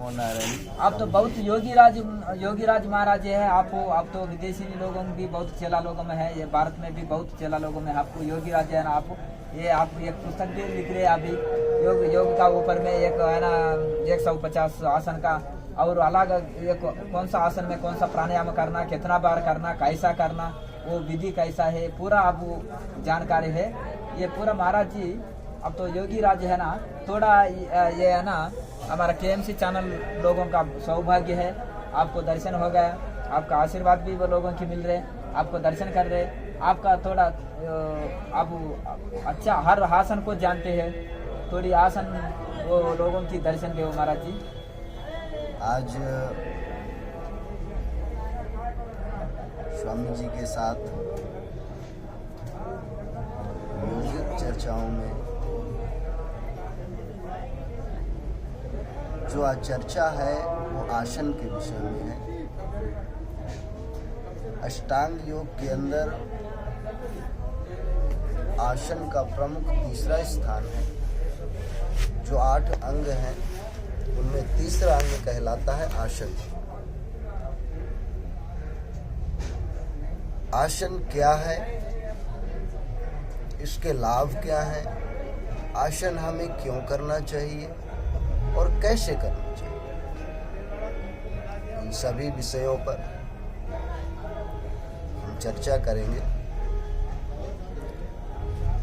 आप तो बहुत योगी राज महाराज है। आप तो विदेशी लोगों में भी बहुत चेला लोगों में है, ये भारत में भी बहुत चेला लोगों में आपको योगी राज है ना। आप एक पुस्तक भी लिख रहे हैं अभी योग का ऊपर में एक है ना 150 आसन का, और अलग कौन सा आसन में कौन सा प्राणायाम करना, कितना बार करना, कैसा करना, वो विधि कैसा है, पूरा आपको जानकारी है ये पूरा। महाराज जी अब तो योगी राज है ना, थोड़ा ये है ना हमारा केएमसी चैनल लोगों का सौभाग्य है, आपको दर्शन हो गया, आपका आशीर्वाद भी वो लोगों की मिल रहे, आपको दर्शन कर रहे, आपका थोड़ा आप अच्छा हर आसन को जानते हैं, थोड़ी आसन वो लोगों की दर्शन दे महाराज जी। आज स्वामी जी के साथ योगिक चर्चाओं में जो आज चर्चा है वो आसन के विषय में है। अष्टांग योग के अंदर आसन का प्रमुख तीसरा स्थान है। जो 8 अंग हैं उनमें तीसरा अंग कहलाता है आसन। आसन क्या है, इसके लाभ क्या हैं, आसन हमें क्यों करना चाहिए और कैसे करना चाहिए, इन सभी विषयों पर हम चर्चा करेंगे।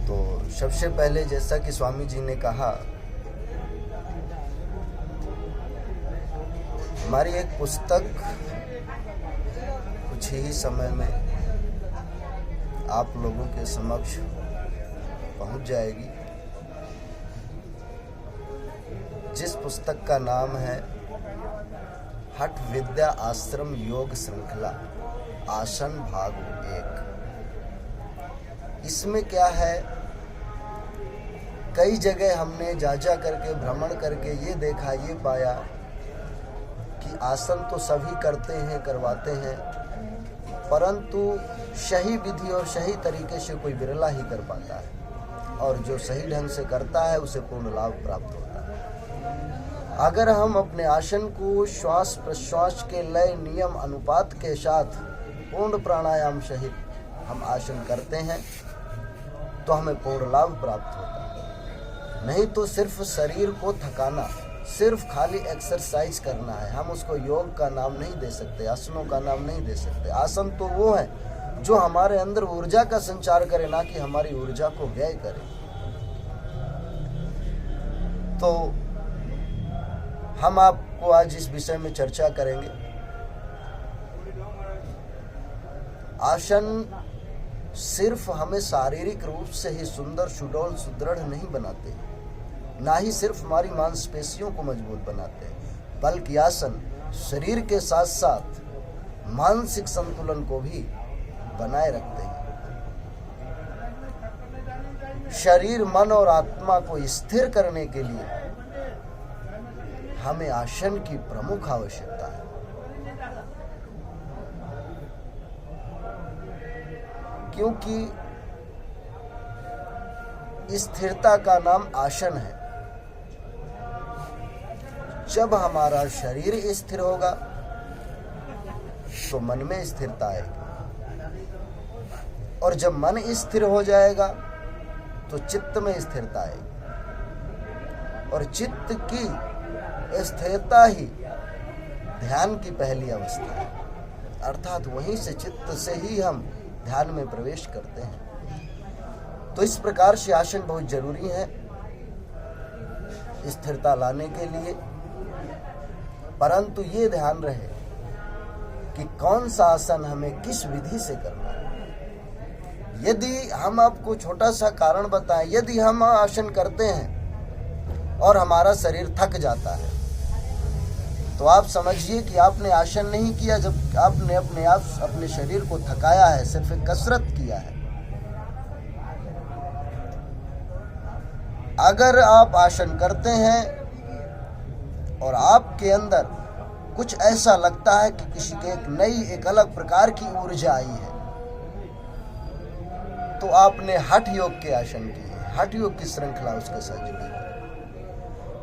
तो सबसे पहले जैसा कि स्वामी जी ने कहा, हमारी एक पुस्तक कुछ ही समय में आप लोगों के समक्ष पहुंच जाएगी, जिस पुस्तक का नाम है हठ विद्या आश्रम योग श्रृंखला आसन भाग 1। इसमें क्या है, कई जगह हमने जा करके भ्रमण करके ये देखा, ये पाया कि आसन तो सभी करते हैं, करवाते हैं, परंतु सही विधि और सही तरीके से कोई विरला ही कर पाता है, और जो सही ढंग से करता है उसे पूर्ण लाभ प्राप्त होता है। अगर हम अपने आसन को श्वास प्रश्वास के लय नियम अनुपात के साथ पूर्ण प्राणायाम सहित हम आसन करते हैं तो हमें पूर्ण लाभ प्राप्त होता है। नहीं तो सिर्फ शरीर को थकाना, सिर्फ खाली एक्सरसाइज करना है, हम उसको योग का नाम नहीं दे सकते, आसनों का नाम नहीं दे सकते। आसन तो वो है जो हमारे अंदर ऊर्जा का संचार करे, ना कि हमारी ऊर्जा को व्यय करे। तो हम आपको आज इस विषय में चर्चा करेंगे। आसन सिर्फ हमें शारीरिक रूप से ही सुंदर, सुडौल, सुदृढ़ नहीं बनाते, ना ही सिर्फ हमारी मांसपेशियों को मजबूत बनाते हैं, बल्कि आसन शरीर के साथ साथ मानसिक संतुलन को भी बनाए रखते हैं। शरीर, मन और आत्मा को स्थिर करने के लिए हमें आसन की प्रमुख आवश्यकता है। क्योंकि स्थिरता का नाम आसन है। जब हमारा शरीर स्थिर होगा तो मन में स्थिरता आएगी, और जब मन स्थिर हो जाएगा तो चित्त में स्थिरता आएगी, और चित्त की स्थिरता ही ध्यान की पहली अवस्था है। अर्थात वहीं से, चित्त से ही हम ध्यान में प्रवेश करते हैं। तो इस प्रकार से आसन बहुत जरूरी है स्थिरता लाने के लिए, परंतु ये ध्यान रहे कि कौन सा आसन हमें किस विधि से करना है। यदि हम आपको छोटा सा कारण बताएं, यदि हम आसन करते हैं और हमारा शरीर थक जाता है तो आप समझिए कि आपने आसन नहीं किया, जब आपने अपने शरीर को थकाया है, सिर्फ एक कसरत किया है। अगर आप आसन करते हैं और आपके अंदर कुछ ऐसा लगता है कि किसी के एक नई, एक अलग प्रकार की ऊर्जा आई है, तो आपने हठ योग के आसन किए, हठ योग की श्रृंखला उसके साथ जुड़ी है।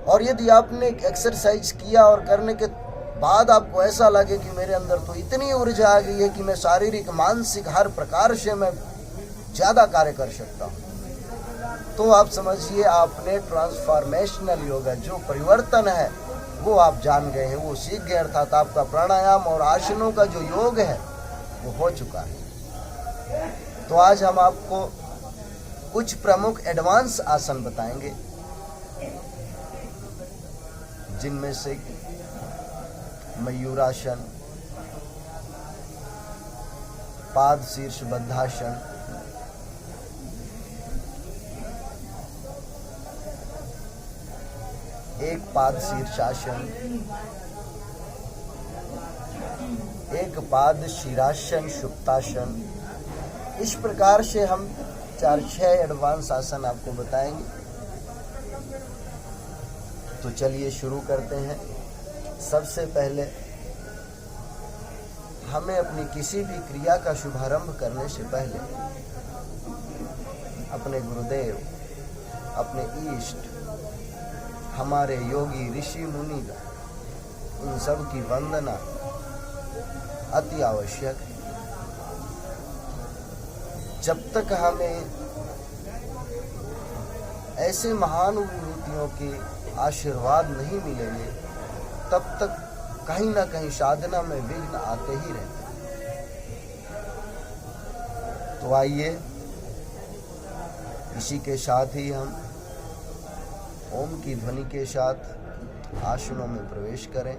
और यदि आपने एक्सरसाइज किया और करने के बाद आपको ऐसा लगे कि मेरे अंदर तो इतनी ऊर्जा आ गई है कि मैं शारीरिक मानसिक हर प्रकार से मैं ज़्यादा कार्य कर सकता हूँ, तो आप समझिए आपने ट्रांसफॉर्मेशनल योगा जो परिवर्तन है वो आप जान गए हैं, वो सीख गए, अर्थात आपका प्राणायाम और आसनों का जो योग है वो हो चुका है। तो आज हम आपको कुछ प्रमुख एडवांस आसन बताएंगे, जिनमें से मयूरासन, पाद शीर्ष बद्धासन, एक पाद शीर्षासन, एक पाद शीरासन सुप्तासन, इस प्रकार से हम 4-6 एडवांस आसन आपको बताएंगे। तो चलिए शुरू करते हैं। सबसे पहले हमें अपनी किसी भी क्रिया का शुभारंभ करने से पहले अपने गुरुदेव, अपने इष्ट, हमारे योगी ऋषि मुनि, उन सब की वंदना अति आवश्यक है। जब तक हमें ऐसे महान विभूतियों के आशीर्वाद नहीं मिलेंगे, तब तक कहीं ना कहीं साधना में विघ्न आते ही रहते हैं। तो आइए इसी के साथ ही हम ओम की ध्वनि के साथ आसनों में प्रवेश करें।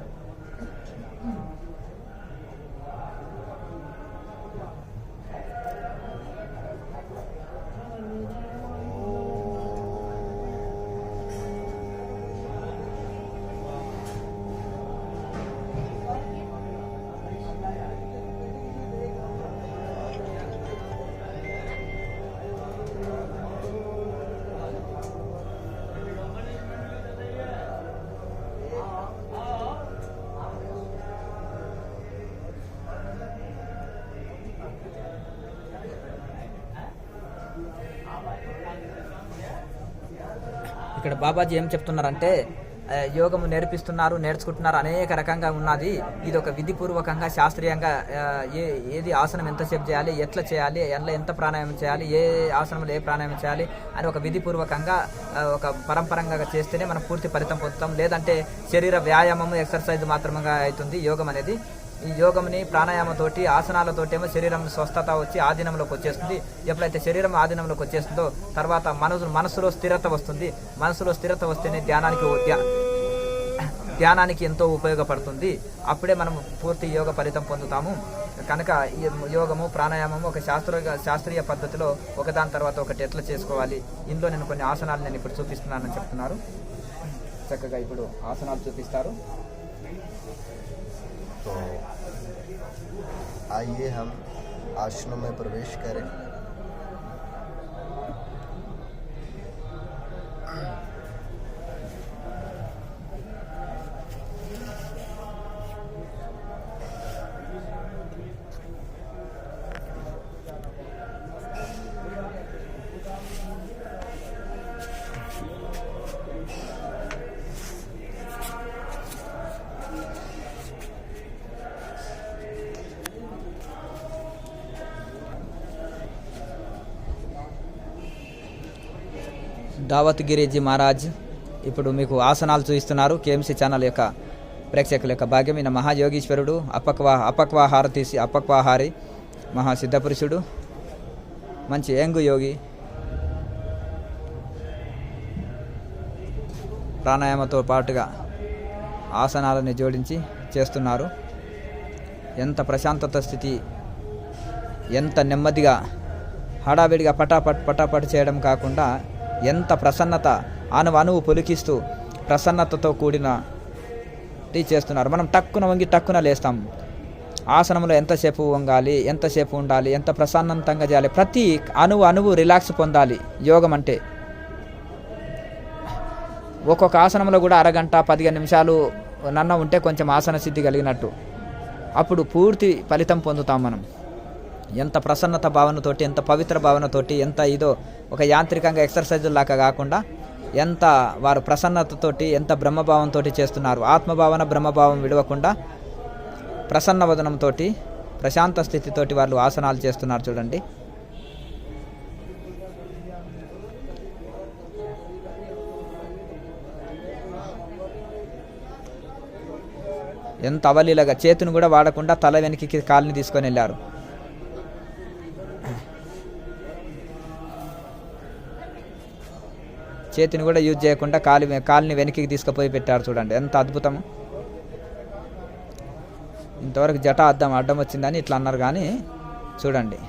ఇక్కడ బాబాజీ ఏం చెప్తున్నారంటే యోగము నేర్చుకుంటున్నారు, అనేక రకంగా ఉన్నది. ఇది ఒక విధిపూర్వకంగా శాస్త్రీయంగా ఏది ఆసనం ఎంతసేపు చేయాలి, ఎట్లా చేయాలి, ఎంత ప్రాణాయామం చేయాలి, ఏ ఆసనంలో ఏ ప్రాణాయామం చేయాలి అని ఒక విధిపూర్వకంగా ఒక పరంపరంగా చేస్తేనే మనం పూర్తి ఫలితం పొందుతాం. లేదంటే శరీర వ్యాయామము ఎక్సర్సైజ్ మాత్రమే అవుతుంది యోగం అనేది. ఈ యోగంని ప్రాణాయామతోటి ఆసనాలతోటేమో శరీరం స్వస్థత వచ్చి ఆధీనంలోకి వచ్చేస్తుంది. ఎప్పుడైతే శరీరం ఆధీనంలోకి వచ్చేస్తుందో తర్వాత మనసులో స్థిరత వస్తుంది. మనసులో స్థిరత వస్తేనే ధ్యానానికి ఎంతో ఉపయోగపడుతుంది. అప్పుడే మనం పూర్తి యోగ ఫలితం పొందుతాము. కనుక ఈ యోగము ప్రాణాయామము ఒక శాస్త్రీయ పద్ధతిలో ఒకదాని తర్వాత ఒకటి ఎట్లా చేసుకోవాలి, ఇందులో నేను కొన్ని ఆసనాలు నేను ఇప్పుడు చూపిస్తున్నానని చెప్తున్నారు. చక్కగా ఇప్పుడు ఆసనాలు చూపిస్తారు. तो आइए हम आसनों में प्रवेश करें। దావత్ గిరిజీ మహారాజ్ ఇప్పుడు మీకు ఆసనాలు చూపిస్తున్నారు. కేఎంసీ ఛానల్ యొక్క ప్రేక్షకుల యొక్క భాగ్యం. ఈయన మహాయోగీశ్వరుడు, అపక్వాహారి, మహాసిద్ధపురుషుడు, మంచి యంగ్ యోగి. ప్రాణాయామతో పాటుగా ఆసనాలని జోడించి చేస్తున్నారు. ఎంత ప్రశాంతత స్థితి, ఎంత నెమ్మదిగా హడావిడిగా పటాపట్ చేయడం కాకుండా ఎంత ప్రసన్నత, అణువు పొలికిస్తూ ప్రసన్నతతో కూడిన చేస్తున్నారు. మనం టక్కున వంగి టక్కున లేస్తాం. ఆసనంలో ఎంతసేపు వంగాలి, ఎంతసేపు ఉండాలి, ఎంత ప్రసన్నంతంగా చేయాలి, ప్రతి అణువు రిలాక్స్ పొందాలి. యోగం అంటే ఒక్కొక్క ఆసనంలో కూడా అరగంట 15 నిమిషాలు నన్న ఉంటే కొంచెం ఆసన సిద్ధి కలిగినట్టు. అప్పుడు పూర్తి ఫలితం పొందుతాం మనం. ఎంత ప్రసన్నత భావనతోటి, ఎంత పవిత్ర భావనతోటి, ఎంత ఇదో ఒక యాంత్రికంగా ఎక్సర్సైజ్ లాగా కాకుండా ఎంత వారు ప్రసన్నతతోటి ఎంత బ్రహ్మభావంతో చేస్తున్నారు. ఆత్మభావన బ్రహ్మభావం విడవకుండా ప్రసన్న వదనంతో ప్రశాంత స్థితితోటి వాళ్ళు ఆసనాలు చేస్తున్నారు చూడండి. ఎంత అవలీలగా చేతిని కూడా వాడకుండా తల వెనక్కి కాలుని తీసుకొని వెళ్ళారు. చేతిని కూడా యూజ్ చేయకుండా కాలుని వెనక్కి తీసుకుపోయి పెట్టారు చూడండి. ఎంత అద్భుతం. ఇంతవరకు జట అడ్డం వచ్చిందని ఇట్లా అన్నారు, కానీ చూడండి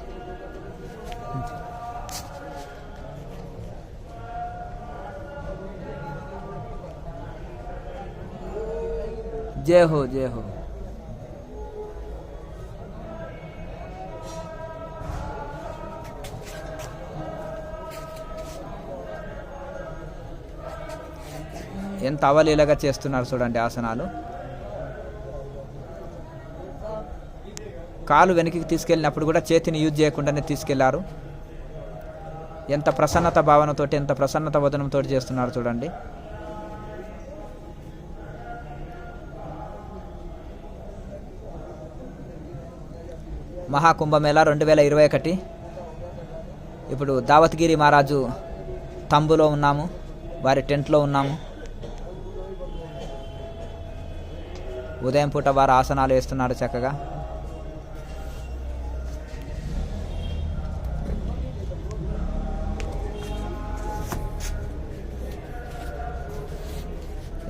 జయ హో జయ హో. ఎంత అవలీలగా చేస్తున్నారు చూడండి ఆసనాలు. కాలు వెనక్కి తీసుకెళ్ళినప్పుడు కూడా చేతిని యూజ్ చేయకుండానే తీసుకెళ్లారు. ఎంత ప్రసన్నత భావనతోటి ఎంత ప్రసన్నత వదనంతో చేస్తున్నారు చూడండి. మహాకుంభమేళా 2021. ఇప్పుడు దావత్గిరి మహారాజు తంబులో ఉన్నాము, వారి టెంట్లో ఉన్నాము. ఉదయం పూట వారు ఆసనాలు వేస్తున్నారు చక్కగా.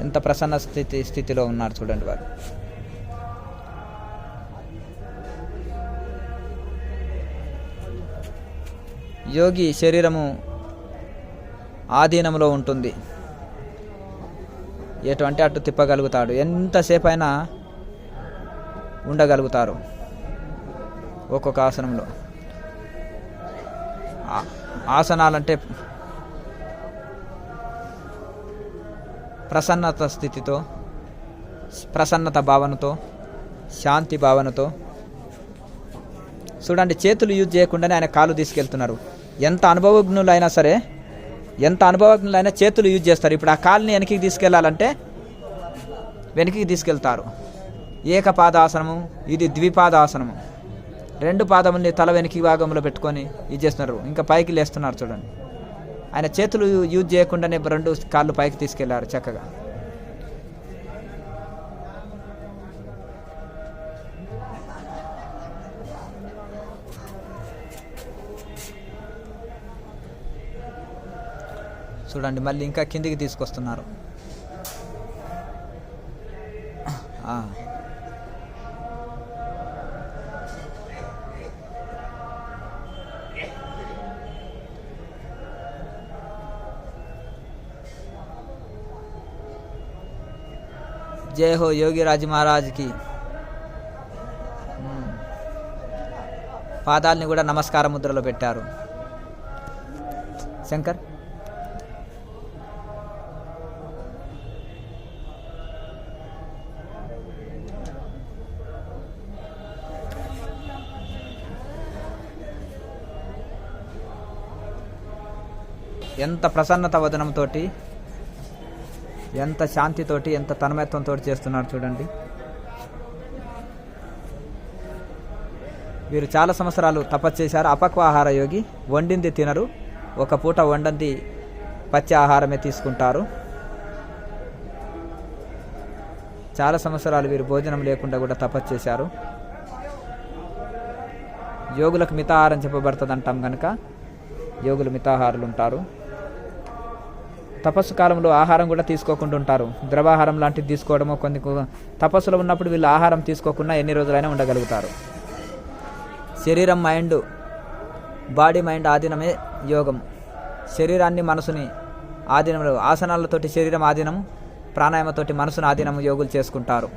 ఎంత ప్రసన్న స్థితిలో ఉన్నారు చూడండి వారు. యోగి శరీరము ఆధీనంలో ఉంటుంది, ఎటువంటి అటు తిప్పగలుగుతాడు, ఎంతసేపు అయినా ఉండగలుగుతారు ఒక్కొక్క ఆసనంలో. ఆసనాలంటే ప్రసన్నత స్థితితో, ప్రసన్నత భావనతో, శాంతి భావనతో చూడండి. చేతులు యూజ్ చేయకుండానే ఆయన కాలు తీసుకెళ్తున్నారు. ఎంత అనుభవజ్ఞులైనా సరే, ఎంత అనుభవజ్ఞులైనా చేతులు యూజ్ చేస్తారు. ఇప్పుడు ఆ కాలుని వెనక్కి తీసుకెళ్లాలంటే వెనక్కి తీసుకెళ్తారు. ఏకపాదాసనము, ఇది ద్విపాదాసనము. 2 పాదముల్ని తల వెనక్కి భాగంలో పెట్టుకొని ఇది చేస్తున్నారు. ఇంకా పైకి లేస్తున్నారు చూడండి. ఆయన చేతులు యూజ్ చేయకుండానే 2 కాళ్ళు పైకి తీసుకెళ్లారు చక్కగా. చూడండి మళ్ళీ ఇంకా కిందికి తీసుకొస్తున్నారు. జయ హో యోగిరాజ్ మహారాజ్కి. పాదాలని కూడా నమస్కార ముద్రలో పెట్టారు. శంకర్ ఎంత ప్రసన్నత వదనంతో, ఎంత శాంతితోటి, ఎంత తన్మయత్వంతో చేస్తున్నారు చూడండి. వీరు చాలా సంవత్సరాలు తపస్సు చేశారు. అపక్వ ఆహార యోగి, వండింది తినరు, ఒక పూట వండంది పచ్చి ఆహారమే తీసుకుంటారు. చాలా సంవత్సరాలు వీరు భోజనం లేకుండా కూడా తపస్సు చేశారు. యోగులకు మితాహారం చెప్పబడుతుంది అంటాం కనుక యోగులు మితాహారులు ఉంటారు. తపస్సు కాలంలో ఆహారం కూడా తీసుకోకుండా ఉంటారు. ద్రవాహారం లాంటిది తీసుకోవడమో, కొన్ని తపస్సులో ఉన్నప్పుడు వీళ్ళు ఆహారం తీసుకోకుండా ఎన్ని రోజులైనా ఉండగలుగుతారు. శరీరం బాడీ మైండ్ ఆధీనమే యోగం. శరీరాన్ని మనసుని ఆధీనంలో, ఆసనాలతోటి శరీరం ఆధీనం, ప్రాణాయామతోటి మనసును ఆధీనం యోగులు చేసుకుంటారు.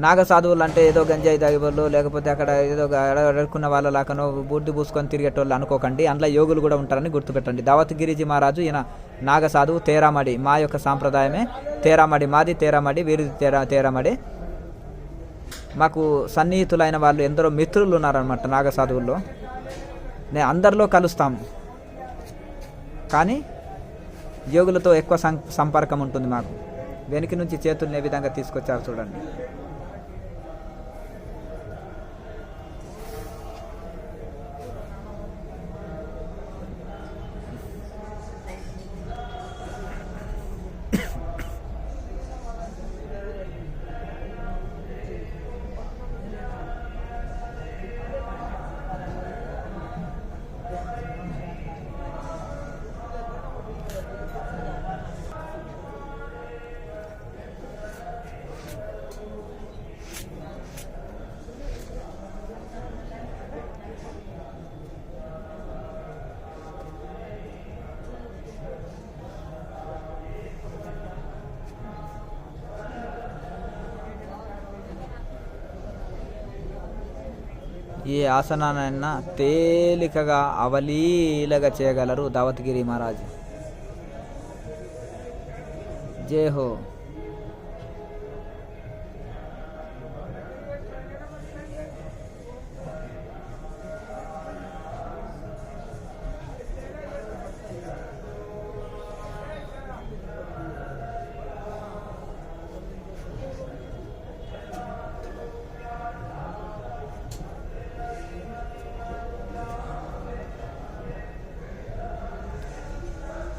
నాగ సాధువులు అంటే ఏదో గంజాయి తాగేవాళ్ళు, లేకపోతే అక్కడ ఏదో అడుక్కున్న వాళ్ళ లాకనో బూడ్డి పూసుకొని తిరిగేటోళ్ళు అనుకోకండి. అందులో యోగులు కూడా ఉంటారని గుర్తుపెట్టండి. దావత్గిరిజీ మహారాజు ఈయన నాగ సాధువు. తేరామడి మా యొక్క సాంప్రదాయమే. తేరామడి మాది, తేరామడి వీరిది తేరామడి. మాకు సన్నిహితులైన వాళ్ళు ఎందరో మిత్రులు ఉన్నారనమాట నాగ సాధువుల్లో. నేను అందరిలో కలుస్తాము, కానీ యోగులతో ఎక్కువ సంపర్కం ఉంటుంది మాకు. వెనక నుంచి చేతుల్ని ఏ విధంగా తీసుకొచ్చారు చూడండి. ఈ ఆసనాన్న తేలికగా అవలీలగా చేయగలరు దావత్గిరి మహారాజ్. జై హో.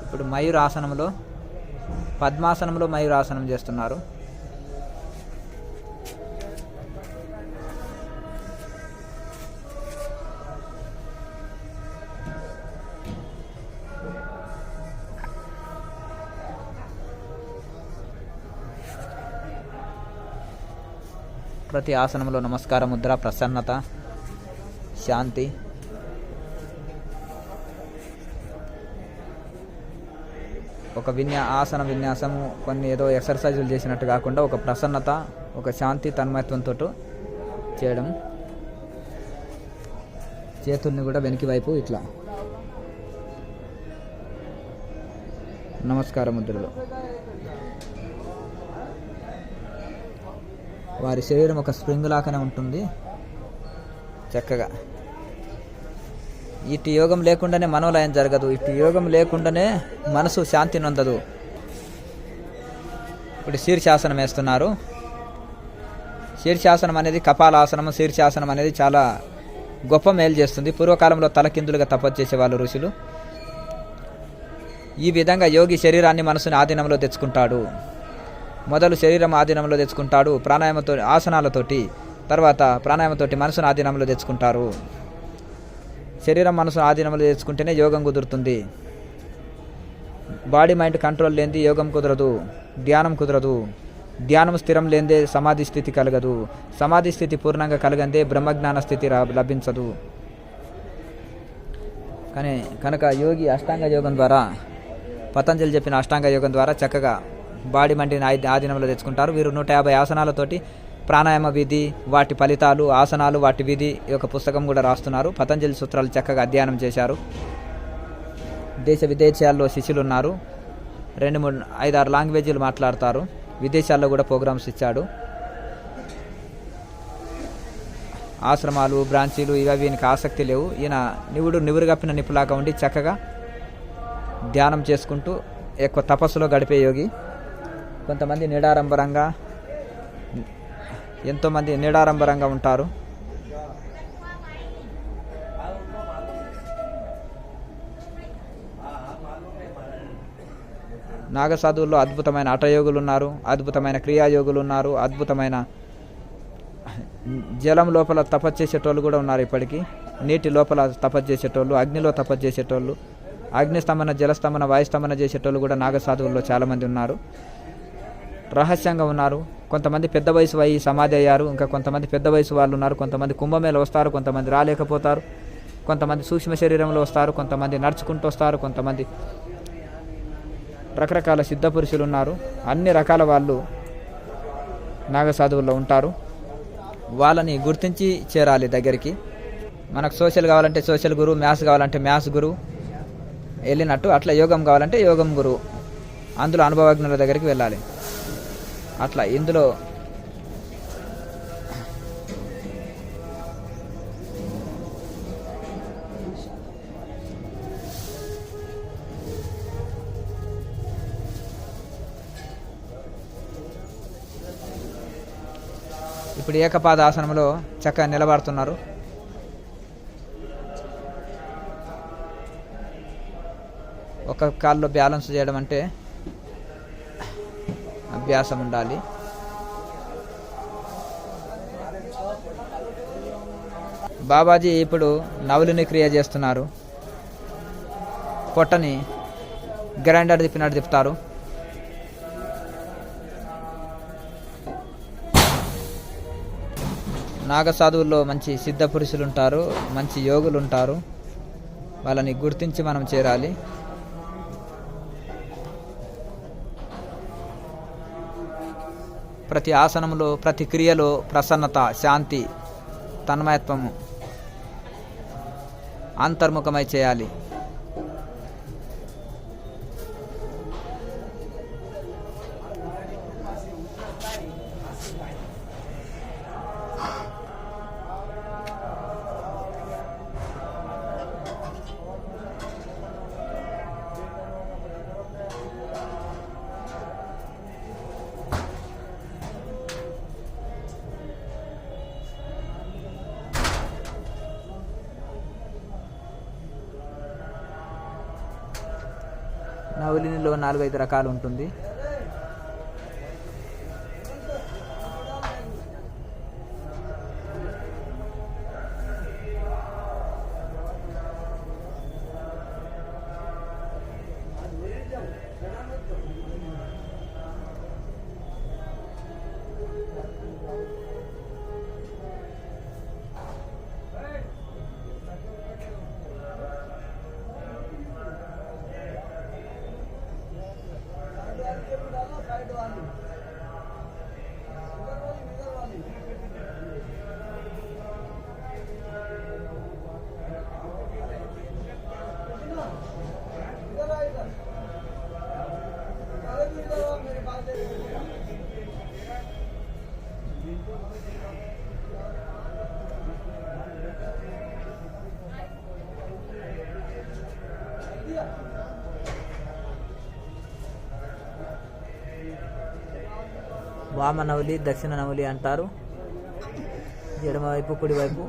ఇప్పుడు మయూరాసనంలో, పద్మాసనంలో మయూరాసనం చేస్తున్నారు. ప్రతి ఆసనంలో నమస్కార ముద్ర, ప్రసన్నత, శాంతి. ఒక ఆసన విన్యాసము కొన్ని ఏదో ఎక్సర్సైజులు చేసినట్టు కాకుండా ఒక ప్రసన్నత, ఒక శాంతి, తన్మయత్వంతో చేయడం. చేతుల్ని కూడా వెనక్కి వైపు ఇట్లా నమస్కార ముద్రలో. వారి శరీరం ఒక స్ప్రింగ్ లాగానే ఉంటుంది చక్కగా. ఇటు యోగం లేకుండానే మనోలయం జరగదు, ఇటు యోగం లేకుండానే మనసు శాంతి నొందదు. ఇప్పుడు శీర్షాసనం వేస్తున్నారు. శీర్షాసనం అనేది కపాలాసనము. శీర్షాసనం అనేది చాలా గొప్ప మేలు చేస్తుంది. పూర్వకాలంలో తలకిందులుగా తపస్సు చేసేవాళ్ళు ఋషులు. ఈ విధంగా యోగి శరీరాన్ని మనసుని ఆధీనంలో తెచ్చుకుంటాడు. మొదలు శరీరం ఆధీనంలో తెచ్చుకుంటాడు ప్రాణాయామతో, ఆసనాలతోటి. తర్వాత ప్రాణాయామతోటి మనసును ఆధీనంలో తెచ్చుకుంటారు. శరీరం మనసు ఆధీనంలో తెచ్చుకుంటేనే యోగం కుదురుతుంది. బాడీ మైండ్ కంట్రోల్ లేనిది యోగం కుదరదు, ధ్యానం కుదరదు. ధ్యానం స్థిరం లేనిదే సమాధి స్థితి కలగదు. సమాధి స్థితి పూర్ణంగా కలగందే బ్రహ్మజ్ఞాన స్థితి లభించదు. కనుక యోగి అష్టాంగ యోగం ద్వారా, పతంజలి చెప్పిన అష్టాంగ యోగం ద్వారా చక్కగా బాడీ మైండ్ని ఆధీనంలో తెచ్చుకుంటారు. వీరు 150 ఆసనాలతోటి ప్రాణాయామ విధి, వాటి ఫలితాలు, ఆసనాలు, వాటి విధి ఈ యొక్క పుస్తకం కూడా రాస్తున్నారు. పతంజలి సూత్రాలు చక్కగా అధ్యయనం చేశారు. దేశ విదేశాల్లో శిష్యులు ఉన్నారు. 2, 3, 5, 6 లాంగ్వేజీలు మాట్లాడతారు. విదేశాల్లో కూడా ప్రోగ్రామ్స్ ఇచ్చాడు. ఆశ్రమాలు, బ్రాంచీలు ఇవి ఈయనకి ఆసక్తి లేవు. ఈయన నివురు కప్పిన నిప్పులాగా ఉండి చక్కగా ధ్యానం చేసుకుంటూ ఎక్కువ తపస్సులో గడిపే యోగి. కొంతమంది నిడారంబరంగా, ఎంతోమంది నిడారంబరంగా ఉంటారు. నాగసాధువుల్లో అద్భుతమైన హఠయోగులు ఉన్నారు, అద్భుతమైన క్రియాయోగులు ఉన్నారు, అద్భుతమైన జలం లోపల తపస్సు చేసేటోళ్ళు కూడా ఉన్నారు. ఇప్పటికీ నీటి లోపల తపస్సు చేసేటోళ్ళు, అగ్నిలో తపస్సు చేసేటోళ్ళు, అగ్నిస్తంభన, జలస్తంభన, వాయుస్తంభన చేసేటోళ్ళు కూడా నాగసాధువుల్లో చాలామంది ఉన్నారు. రహస్యంగా ఉన్నారు. కొంతమంది పెద్ద వయసు అయ్యి సమాధి అయ్యారు. ఇంకా కొంతమంది పెద్ద వయసు వాళ్ళు ఉన్నారు. కొంతమంది కుంభమేళ వస్తారు, కొంతమంది రాలేకపోతారు. కొంతమంది సూక్ష్మ శరీరంలో వస్తారు, కొంతమంది నడుచుకుంటూ వస్తారు, కొంతమంది రకరకాల సిద్ధ పురుషులు ఉన్నారు. అన్ని రకాల వాళ్ళు నాగసాధువుల్లో ఉంటారు. వాళ్ళని గుర్తించి చేరాలి దగ్గరికి. మనకు సోషల్ కావాలంటే సోషల్ గురువు, మ్యాథ్స్ కావాలంటే మ్యాథ్స్ గురువు వెళ్ళినట్టు, అట్లా యోగం కావాలంటే యోగం గురువు, అందులో అనుభవజ్ఞుల దగ్గరికి వెళ్ళాలి. అట్లా ఇందులో ఇప్పుడు ఏకపాదాసనంలో చక్కగా నిలబడుతున్నారు. ఒక కాల్లో బ్యాలెన్స్ చేయడం అంటే అభ్యాసం ఉండాలి. బాబాజీ ఇప్పుడు నవలుని క్రియ చేస్తున్నారు. పొట్టని గ్రైండర్ తిప్పినట్టు తిప్పుతారు. నాగసాధువుల్లో మంచి సిద్ధ పురుషులు ఉంటారు, మంచి యోగులు ఉంటారు. వాళ్ళని గుర్తించి మనం చేరాలి. ప్రతి ఆసనంలో, ప్రతి క్రియలో ప్రసన్నత, శాంతి, తన్మయత్వము అంతర్ముఖమై చేయాలి. నవలినిలో 4-5 రకాలు ఉంటుంది. వామ నవలి, దక్షిణ నవలి అంటారు. ఎడమవైపు, కుడివైపు.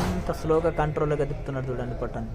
ఎంత స్లోగా కంట్రోల్గా తిప్పుతున్నాడు చూడండి పొట్టని.